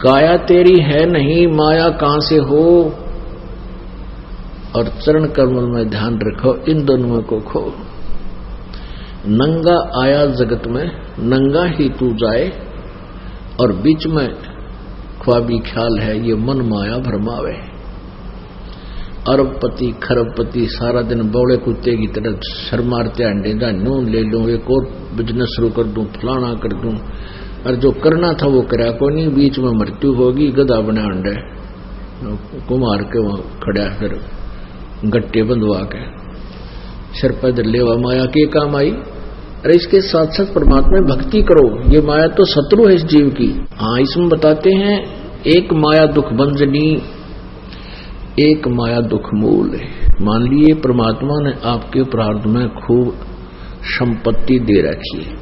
काया तेरी है नहीं, माया कहां से हो। और चरण कमल में ध्यान रखो, इन दोनों को खो। नंगा आया जगत में, नंगा ही तू जाए, और बीच में ख्वाबी ख्याल है ये मन माया भरमावे। अरबपति खरबपति सारा दिन बौड़े कुत्ते की तरह सर मारते अंडे दा, नून ले लूं, एक और बिजनेस शुरू कर दूं, फलाना कर दूं, और जो करना था वो करा को नहीं। बीच में मृत्यु होगी, गधा बना अंडे कुमार के वहां खड़ा, फिर गट्टे बंधवा के सिर पैदल लेवा, माया के काम आई। अरे इसके साथ साथ परमात्मा में भक्ति करो, ये माया तो शत्रु है इस जीव की। हाँ, इसमें बताते हैं एक माया दुख भंजनी, एक माया दुख मूल है। मान लिए परमात्मा ने आपके प्रारब्ध में खूब संपत्ति दे रखी है,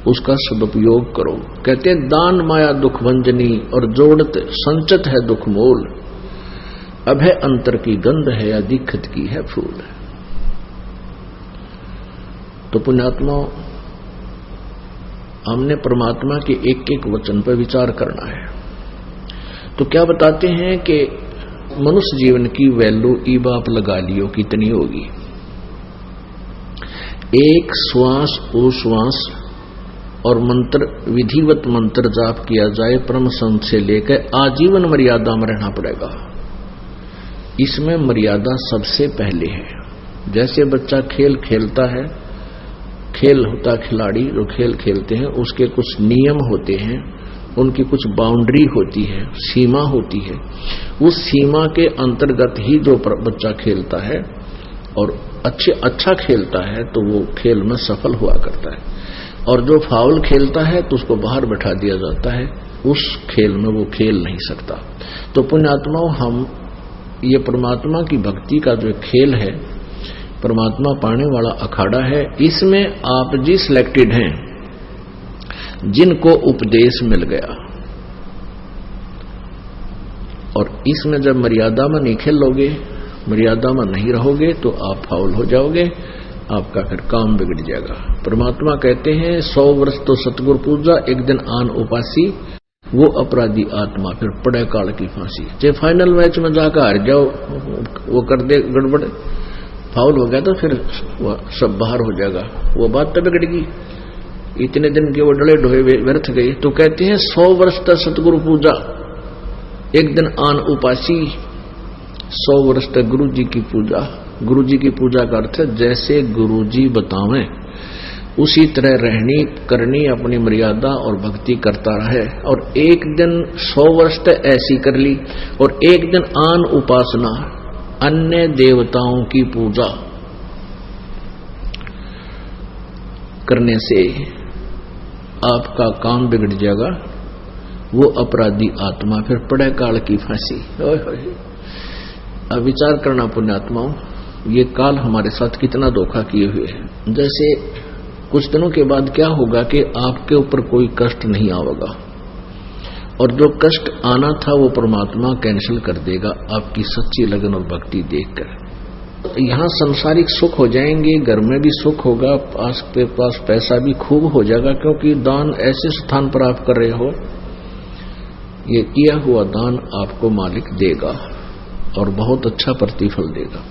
उसका सदुपयोग करो। कहते हैं दान माया दुख भंजनी, और जोड़ते संचित है दुख मूल। अब है अंतर की गंध है, या दिक्कत की है फूल। तो पुण्यात्मा, हमने परमात्मा के एक एक वचन पर विचार करना है। तो क्या बताते हैं कि मनुष्य जीवन की वैल्यू ई बाप लगा लियो कितनी होगी। एक श्वास उश्वास और मंत्र, विधिवत मंत्र जाप किया जाए परम संत से लेकर आजीवन मर्यादा में रहना पड़ेगा। इसमें मर्यादा सबसे पहले है। जैसे बच्चा खेल खेलता है, खेल होता खिलाड़ी जो खेल खेलते हैं, उसके कुछ नियम होते हैं, उनकी कुछ बाउंड्री होती है, सीमा होती है। उस सीमा के अंतर्गत ही जो बच्चा खेलता है और अच्छा खेलता है तो वो खेल में सफल हुआ करता है, और जो फाउल खेलता है तो उसको बाहर बैठा दिया जाता है, उस खेल में वो खेल नहीं सकता। तो पुण्यात्माओं, हम ये परमात्मा की भक्ति का जो खेल है, परमात्मा पाने वाला अखाड़ा है, इसमें आप जी सिलेक्टेड हैं जिनको उपदेश मिल गया। और इसमें जब मर्यादा में नहीं खेलोगे, मर्यादा में नहीं रहोगे, तो आप फाउल हो जाओगे, आपका फिर काम बिगड़ जाएगा। परमात्मा कहते हैं 100 वर्ष तो सतगुरु पूजा, एक दिन आन उपासी, वो अपराधी आत्मा फिर पड़े काल की फांसी। चाहे फाइनल मैच में जाकर हार जाओ, वो कर दे गड़बड़, फाउल हो गया तो फिर वो सब बाहर हो जाएगा, वो बात तो बिगड़ेगी। इतने दिन के वो डले ढोए व्यर्थ गए। तो कहते हैं 100 वर्ष तक सतगुरु पूजा, एक दिन आन उपासी। 100 वर्ष तक गुरु जी की पूजा। गुरु जी की पूजा का अर्थ है जैसे गुरु जी बतावें उसी तरह रहनी करनी, अपनी मर्यादा और भक्ति करता रहे। और एक दिन 100 वर्ष तक ऐसी कर ली, और एक दिन आन उपासना, अन्य देवताओं की पूजा करने से आपका काम बिगड़ जाएगा, वो अपराधी आत्मा फिर पड़े काल की फांसी। अब विचार करना पुण्यात्माओं, ये काल हमारे साथ कितना धोखा किए हुए है। जैसे कुछ दिनों के बाद क्या होगा कि आपके ऊपर कोई कष्ट नहीं आएगा, और जो कष्ट आना था वो परमात्मा कैंसिल कर देगा आपकी सच्ची लगन और भक्ति देखकर। यहाँ सांसारिक सुख हो जाएंगे, घर में भी सुख होगा, आपके पास पैसा भी खूब हो जाएगा, क्योंकि दान ऐसे स्थान पर आप कर रहे हो, ये किया हुआ दान आपको मालिक देगा और बहुत अच्छा प्रतिफल देगा।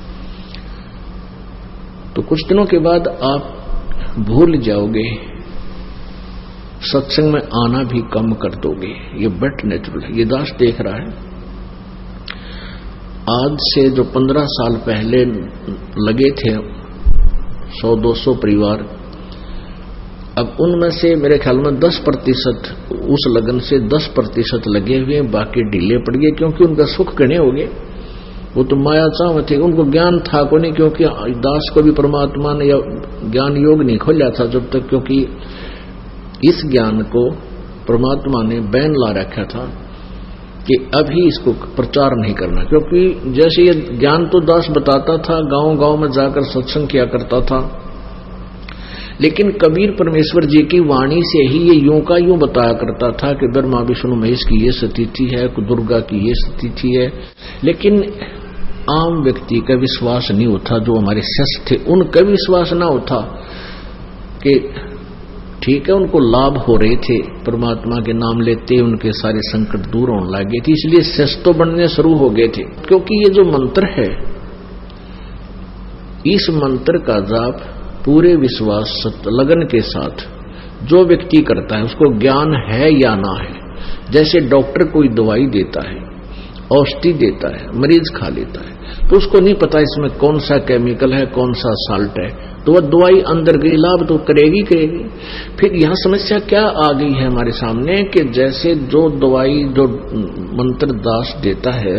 तो कुछ दिनों के बाद आप भूल जाओगे, सत्संग में आना भी कम कर दोगे। ये बट नेचुरल है, ये दास देख रहा है। आज से जो 15 साल पहले लगे थे 100-200 परिवार, अब उनमें से मेरे ख्याल में 10% उस लगन से 10% लगे हुए, बाकी ढीले पड़ गए, क्योंकि उनका सुख गणे हो गए। वो तो माया चाव थे, उनको ज्ञान था को नहीं, क्योंकि दास को भी परमात्मा ने या ज्ञान योग नहीं खोला था जब तक, क्योंकि इस ज्ञान को परमात्मा ने बैन ला रखा था कि अभी इसको प्रचार नहीं करना। क्योंकि जैसे ये ज्ञान तो दास बताता था, गांव गांव में जाकर सत्संग किया करता था, लेकिन कबीर परमेश्वर जी की वाणी से ही ये यूं का यूं बताया करता था कि ब्रह्मा विष्णु महेश की ये स्थिति है, दुर्गा की ये स्थिति है, लेकिन आम व्यक्ति का विश्वास नहीं होता। जो हमारे शिष्य थे उनका विश्वास ना होता कि ठीक है, उनको लाभ हो रहे थे, परमात्मा के नाम लेते उनके सारे संकट दूर होने लगे थे, इसलिए शस्त्र तो बनने शुरू हो गए थे। क्योंकि ये जो मंत्र है, इस मंत्र का जाप पूरे विश्वास लगन के साथ जो व्यक्ति करता है, उसको ज्ञान है या ना है। जैसे डॉक्टर कोई दवाई देता है, औषधि देता है, मरीज खा लेता है, तो उसको नहीं पता इसमें कौन सा केमिकल है, कौन सा साल्ट है, तो वह दवाई अंदर गई, लाभ तो करेगी। फिर यहां समस्या क्या आ गई है हमारे सामने कि जैसे जो दवाई जो मंत्र दास देता है,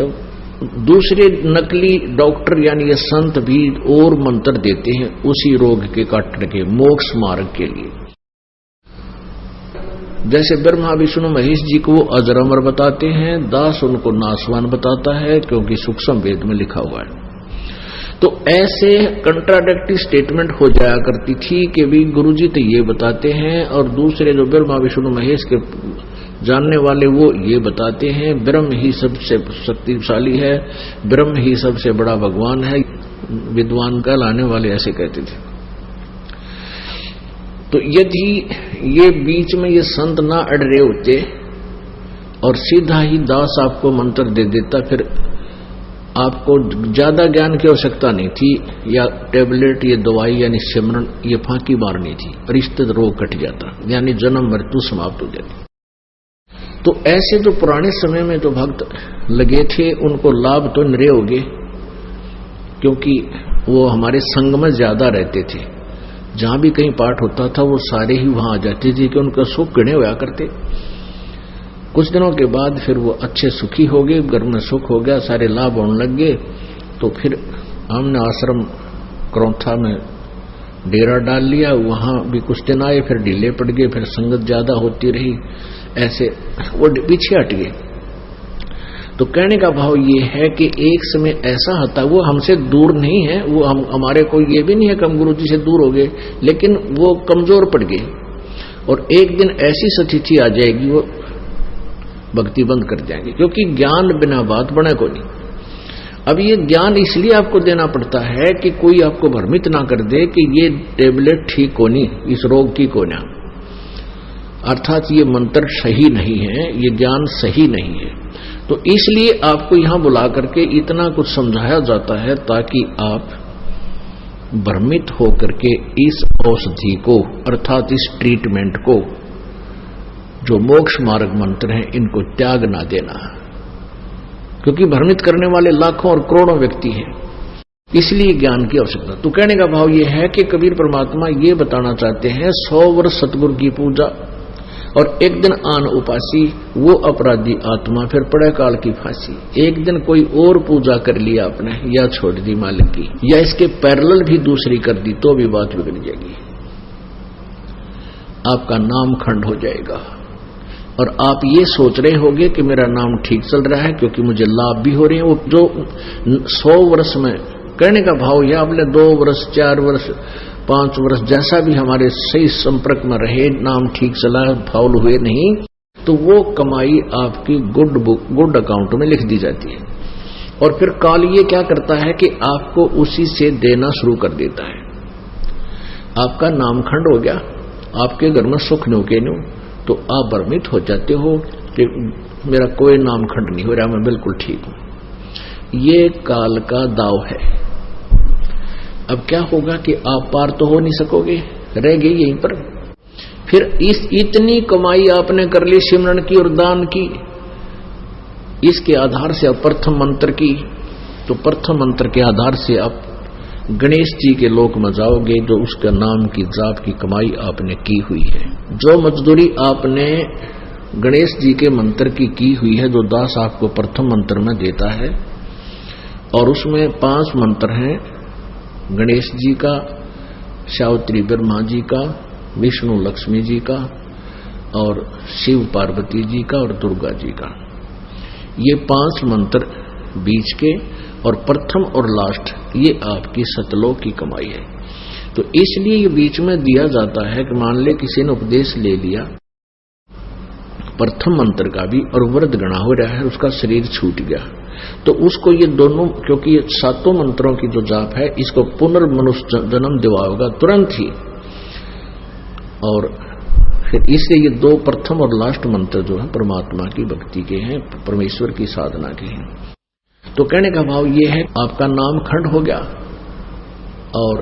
दूसरे नकली डॉक्टर यानी ये संत भी और मंत्र देते हैं उसी रोग के काटने के, मोक्ष मार्ग के लिए। जैसे ब्रह्मा विष्णु महेश जी को वो अजर अमर बताते हैं, दास उनको नासवान बताता है, क्योंकि सूक्ष्म वेद में लिखा हुआ है। तो ऐसे कंट्राडिक्टरी स्टेटमेंट हो जाया करती थी कि भी गुरुजी तो ये बताते हैं और दूसरे जो ब्रह्मा विष्णु महेश के जानने वाले वो ये बताते हैं, ब्रह्म ही सबसे शक्तिशाली है, ब्रह्म ही सबसे बड़ा भगवान है, विद्वान का लाने वाले ऐसे कहते थे। तो यदि ये बीच में ये संत ना अड़ रहे होते और सीधा ही दास आपको मंत्र दे देता, फिर आपको ज्यादा ज्ञान की आवश्यकता नहीं थी, या टेबलेट, ये दवाई यानी सिमरन, ये फांकी मारनी थी, रिश्ते रोग कट जाता, यानी जन्म मृत्यु समाप्त हो जाती। तो ऐसे जो पुराने समय में जो भक्त लगे थे, उनको लाभ तो नरे हो गए, क्योंकि वो हमारे संग में ज्यादा रहते थे। जहां भी कहीं पाठ होता था वो सारे ही वहां आ जाते थे कि उनका सुख गणे होया करते। कुछ दिनों के बाद फिर वो अच्छे सुखी हो गए, घर में सुख हो गया, सारे लाभ होने लग गए। तो फिर हमने आश्रम करौथा में डेरा डाल लिया, वहां भी कुछ दिन आए, फिर ढीले पड़ गए, फिर संगत ज्यादा होती रही, ऐसे वो पीछे हट गए। तो कहने का भाव ये है कि एक समय ऐसा होता, वो हमसे दूर नहीं है, वो हमारे को ये भी नहीं है कि हम गुरु जी से दूर हो गए, लेकिन वो कमजोर पड़ गए और एक दिन ऐसी स्थिति आ जाएगी वो भक्ति बंद कर जाएंगे, क्योंकि ज्ञान बिना बात बने को नहीं। अब ये ज्ञान इसलिए आपको देना पड़ता है कि कोई आपको भ्रमित ना कर दे कि ये टेबलेट ठीक होनी, इस रोग की कोना, अर्थात ये मंत्र सही नहीं है, ये ज्ञान सही नहीं है। तो इसलिए आपको यहां बुला करके इतना कुछ समझाया जाता है ताकि आप भ्रमित होकर के इस औषधि को, अर्थात इस ट्रीटमेंट को, जो मोक्ष मार्ग मंत्र हैं, इनको त्याग ना देना, क्योंकि भ्रमित करने वाले लाखों और करोड़ों व्यक्ति हैं, इसलिए ज्ञान की आवश्यकता। तो कहने का भाव यह है कि कबीर परमात्मा ये बताना चाहते हैं, 100 वर्ष सतगुरु की पूजा और एक दिन आन उपासी, वो अपराधी आत्मा फिर पड़े काल की फांसी। एक दिन कोई और पूजा कर लिया आपने, या छोड़ दी मालिक की, या इसके पैरेलल भी दूसरी कर दी, तो भी बात बिगड़ जाएगी, आपका नाम खंड हो जाएगा। और आप ये सोच रहे होंगे कि मेरा नाम ठीक चल रहा है क्योंकि मुझे लाभ भी हो रहे हैं। वो जो 100 वर्ष में, कहने का भाव यह आपने 2 वर्ष 4 वर्ष 5 वर्ष जैसा भी हमारे सही संपर्क में रहे, नाम ठीक चला, फाउल हुए नहीं, तो वो कमाई आपकी गुड अकाउंट में लिख दी जाती है। और फिर काल ये क्या करता है कि आपको उसी से देना शुरू कर देता है। आपका नामखंड हो गया, आपके घर में सुख नो के नो, तो आप भ्रमित हो जाते हो कि मेरा कोई नामखंड नहीं हो रहा, मैं बिल्कुल ठीक हूं। ये काल का दाव है। अब क्या होगा कि आप पार तो हो नहीं सकोगे, रह गई यहीं पर। फिर इस इतनी कमाई आपने कर ली सिमरन की और दान की, इसके आधार से आप प्रथम मंत्र की, तो प्रथम मंत्र के आधार से आप गणेश जी के लोक में जाओगे, जो उसका नाम की जाप की कमाई आपने की हुई है। जो मजदूरी आपने गणेश जी के मंत्र की हुई है, जो दास आपको प्रथम मंत्र में देता है, और उसमें 5 मंत्र हैं, गणेश जी का, सावित्री ब्रह्मा जी का, विष्णु लक्ष्मी जी का, और शिव पार्वती जी का, और दुर्गा जी का। ये 5 मंत्र बीच के और प्रथम और लास्ट, ये आपकी सतलोक की कमाई है। तो इसलिए ये बीच में दिया जाता है कि मान ले किसी ने उपदेश ले लिया प्रथम मंत्र का भी और वृद्ध गणा हो रहा है, उसका शरीर छूट गया, तो उसको ये दोनों, क्योंकि ये 7 मंत्रों की जो जाप है, इसको पुनर्मनुष्य जन्म दिवाएगा तुरंत ही। और फिर इसलिए ये दो प्रथम और लास्ट मंत्र जो है परमात्मा की भक्ति के हैं, परमेश्वर की साधना के हैं। तो कहने का भाव ये है, आपका नाम खंड हो गया, और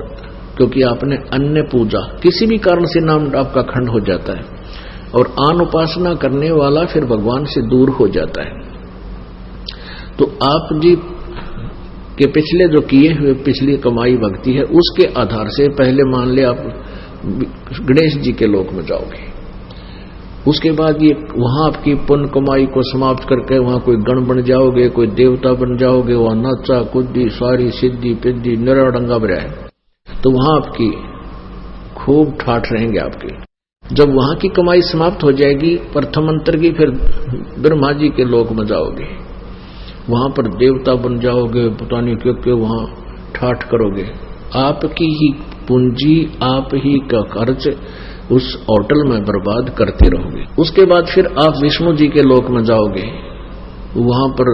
क्योंकि आपने अन्य पूजा, किसी भी कारण से नाम आपका खंड हो जाता है, और आन उपासना करने वाला फिर भगवान से दूर हो जाता है। तो आप जी के पिछले जो किए हुए पिछली कमाई भक्ति है, उसके आधार से पहले मान ले आप गणेश जी के लोक में जाओगे, उसके बाद ये वहां आपकी पुण्य कमाई को समाप्त करके वहां कोई गण बन जाओगे, कोई देवता बन जाओगे, वहां नाचा कुद्दी सारी सिद्धि पिद्धि निराडंगा बरा है, तो वहां आपकी खूब ठाठ रहेंगे आपके। जब वहां की कमाई समाप्त हो जाएगी प्रथम मंत्र की, फिर ब्रह्मा जी के लोक में जाओगे, वहां पर देवता बन जाओगे, पता नहीं क्यों वहां ठाठ करोगे। आपकी ही पूंजी, आप ही का खर्च उस होटल में बर्बाद करते रहोगे। उसके बाद फिर आप विष्णु जी के लोक में जाओगे, वहां पर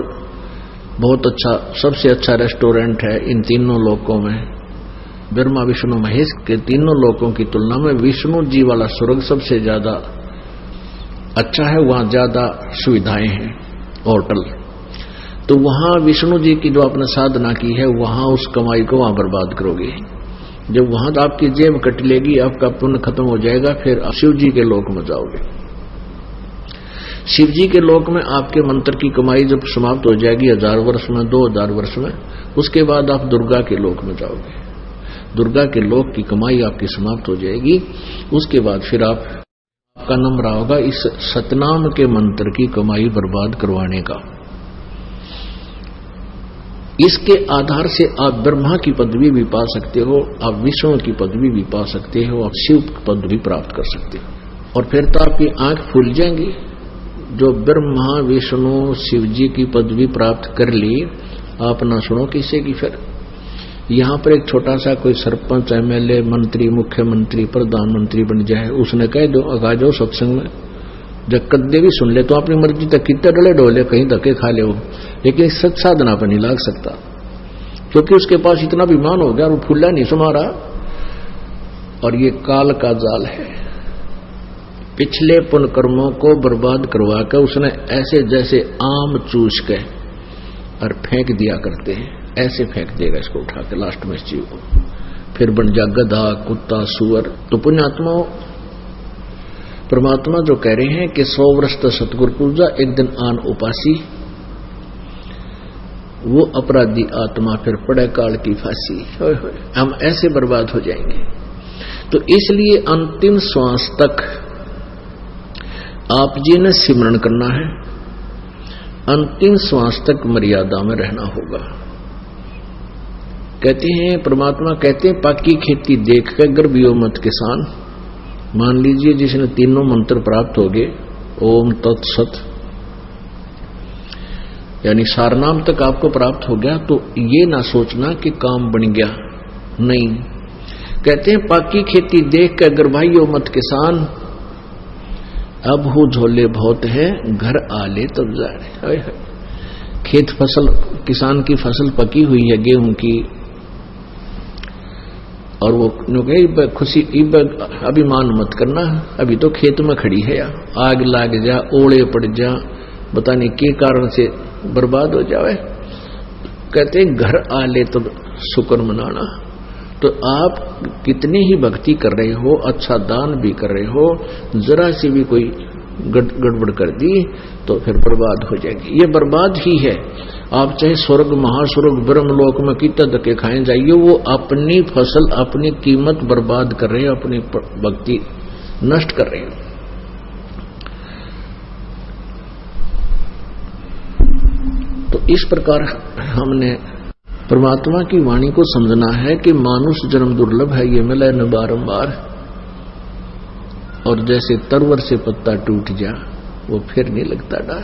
बहुत अच्छा, सबसे अच्छा रेस्टोरेंट है इन तीनों लोकों में। ब्रह्मा विष्णु महेश के तीनों लोकों की तुलना में विष्णु जी वाला स्वर्ग सबसे ज्यादा अच्छा है, वहां ज्यादा सुविधाएं हैं होटल। तो वहां विष्णु जी की जो आपने साधना की है, वहां उस कमाई को वहां बर्बाद करोगे। जब वहां तो आपकी जेब कट लेगी, आपका पुण्य खत्म हो जाएगा, फिर आप शिव जी के लोक में जाओगे। शिव जी के लोक में आपके मंत्र की कमाई जब समाप्त हो जाएगी 1000 वर्ष में, 2000 वर्ष में, उसके बाद आप दुर्गा के लोक में जाओगे। दुर्गा के लोक की कमाई आपकी समाप्त हो जाएगी। उसके बाद फिर आपका नंबर होगा इस सतनाम के मंत्र की कमाई बर्बाद करवाने का। इसके आधार से आप ब्रह्मा की पदवी भी पा सकते हो, आप विष्णु की पदवी भी पा सकते हो, आप शिव की पदवी प्राप्त कर सकते हो। और फिर तो आपकी आंख फूल जाएंगी। जो ब्रह्मा विष्णु शिव जी की पदवी प्राप्त कर ली, आप ना सुनो किसी की। फिर यहां पर एक छोटा सा कोई सरपंच, एमएलए, मंत्री, मुख्यमंत्री, प्रधानमंत्री बन जाए, उसने कह दो आ जाओ सत्संग में, जब कद्दे भी सुन ले तो अपनी मर्जी तक कितने डले डोले कहीं धक्के खा ले, लेकिन सच साधना पर नहीं लाग सकता, क्योंकि उसके पास इतना विमान हो गया और वो फूला नहीं समारा। और ये काल का जाल है, पिछले पुण्य कर्मों को बर्बाद करवा कर उसने ऐसे जैसे आम चूस के और फेंक दिया करते हैं, ऐसे फेंक देगा इसको उठा के लास्ट में इस जीव को, फिर बन जा गधा, कुत्ता, सुअर। तो पुण्यात्मा परमात्मा जो कह रहे हैं कि 100 वर्ष तो सतगुरु पूजा, एक दिन आन उपासी, वो अपराधी आत्मा फिर पड़े काल की फांसी। हम ऐसे बर्बाद हो जाएंगे। तो इसलिए अंतिम श्वास तक आप जी ने सिमरण करना है, अंतिम श्वास तक मर्यादा में रहना होगा। कहते हैं परमात्मा कहते हैं पाकी खेती देख कर गर्भियों मत किसान। मान लीजिए जिसने तीनों मंत्र प्राप्त हो गए, ओम तत्सत यानी सारनाम तक आपको प्राप्त हो गया, तो ये ना सोचना कि काम बन गया, नहीं। कहते हैं पाकी खेती देख कर गर्भाइयों मत किसान, अब हो झोले बहुत है घर आले तब जाने। खेत फसल, किसान की फसल पकी हुई है गेहूं की, और वो खुशी अभिमान मत करना, अभी तो खेत में खड़ी है, आग लाग जा, ओले पड़ जा, बता नहीं के कारण से बर्बाद हो जाए। कहते घर आले तो शुक्र मनाना। तो आप कितनी ही भक्ति कर रहे हो, अच्छा दान भी कर रहे हो, जरा सी भी कोई गड़बड़ कर दी तो फिर बर्बाद हो जाएगी। ये बर्बाद ही है। आप चाहे स्वर्ग, महास्वर्ग, ब्रह्मलोक में कितना धक्के खाए जाइए, वो अपनी फसल, अपनी कीमत बर्बाद कर रहे हैं, अपनी भक्ति नष्ट कर रहे हैं। तो इस प्रकार हमने परमात्मा की वाणी को समझना है कि मानुष जन्म दुर्लभ है, ये मिले न बारंबार। और जैसे तरवर से पत्ता टूट जा, वो फिर नहीं लगता डार।